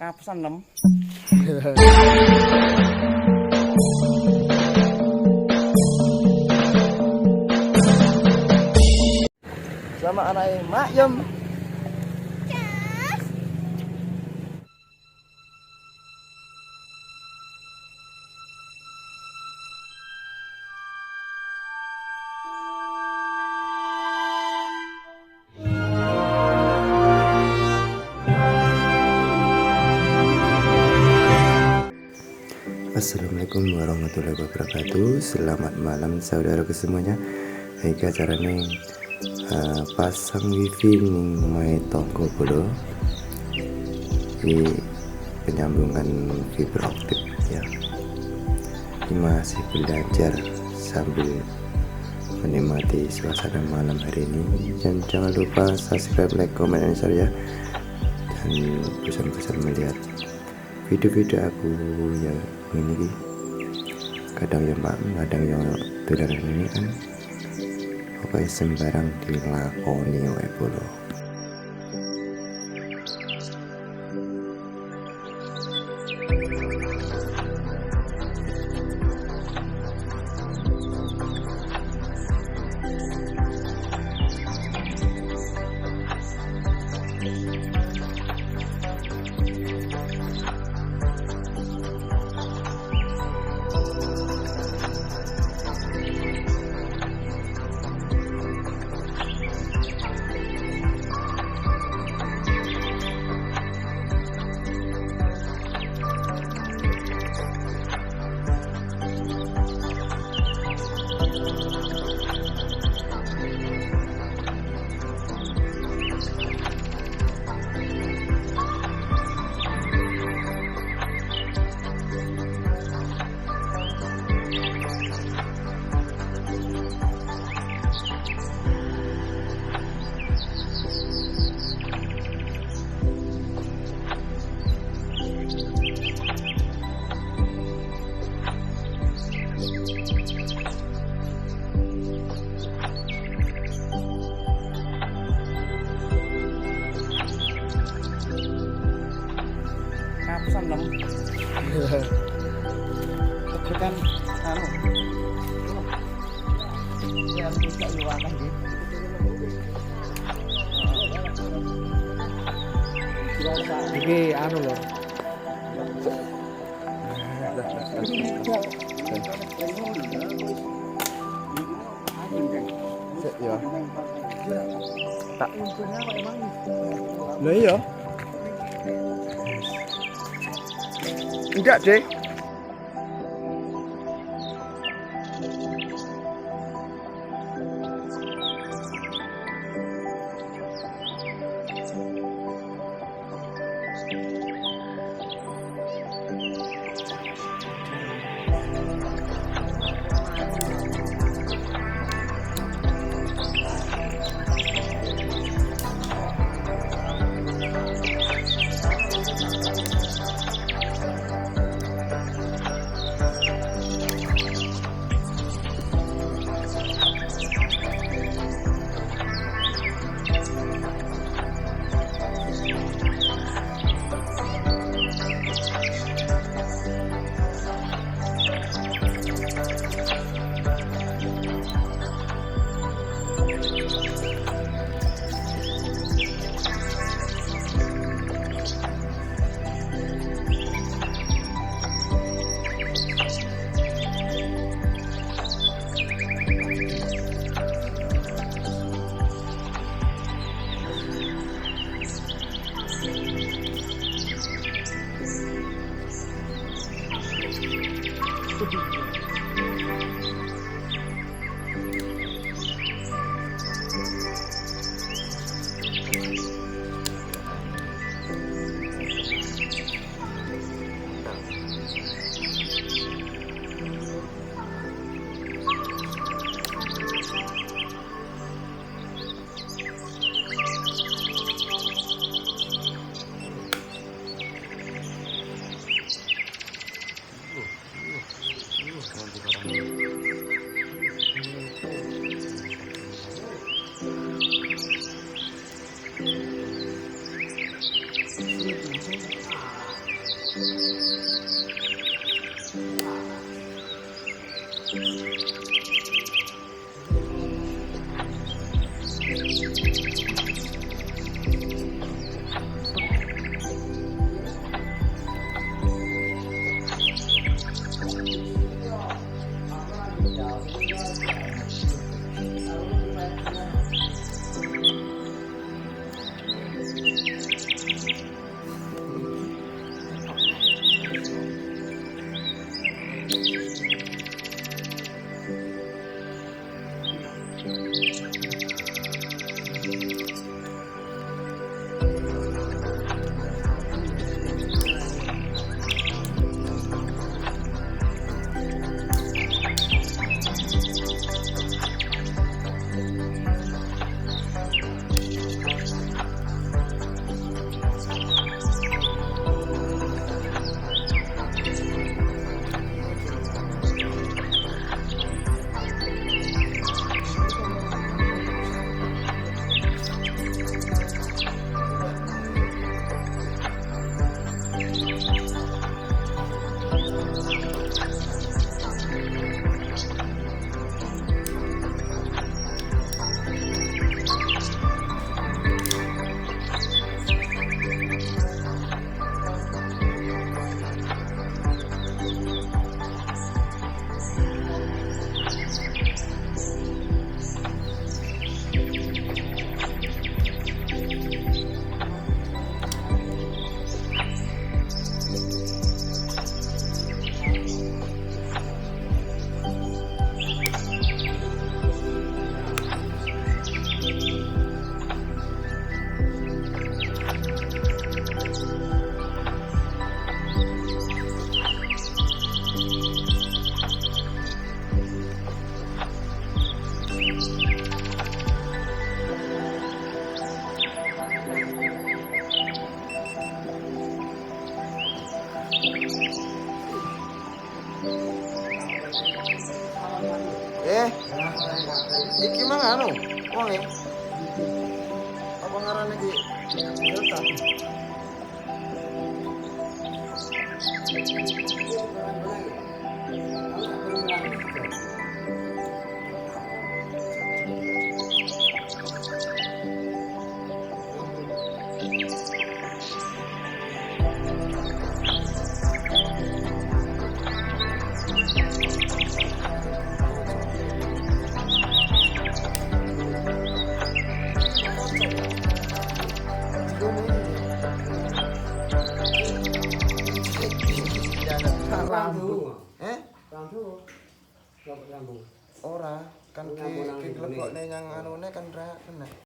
Kapusan lem. Sama anak mak yum. Assalamualaikum warahmatullahi wabarakatuh. Selamat malam saudara semuanya. Hai caranya pasang wifi ning mai tonggo bolo di penyambungan fiberoptik ya. Ini masih belajar sambil menikmati suasana malam hari ini. Dan jangan lupa subscribe, like, comment, dan share ya. Dan pesan-pesan melihat video-video aku ya ini kadang ya mbak, kadang ya dolanan ini kan pokoknya sembarang dilakoni wae bolo. Kapusan lem. Itu kan anu. Ya bisa luakan gitu. Iki anu lho. Ya. Tak. Lah iya. Enggak deh. Iki mang anu, wonge. Apa ngarane iki? Delta. Ora kan ki klebokne yang anune kan ra kena.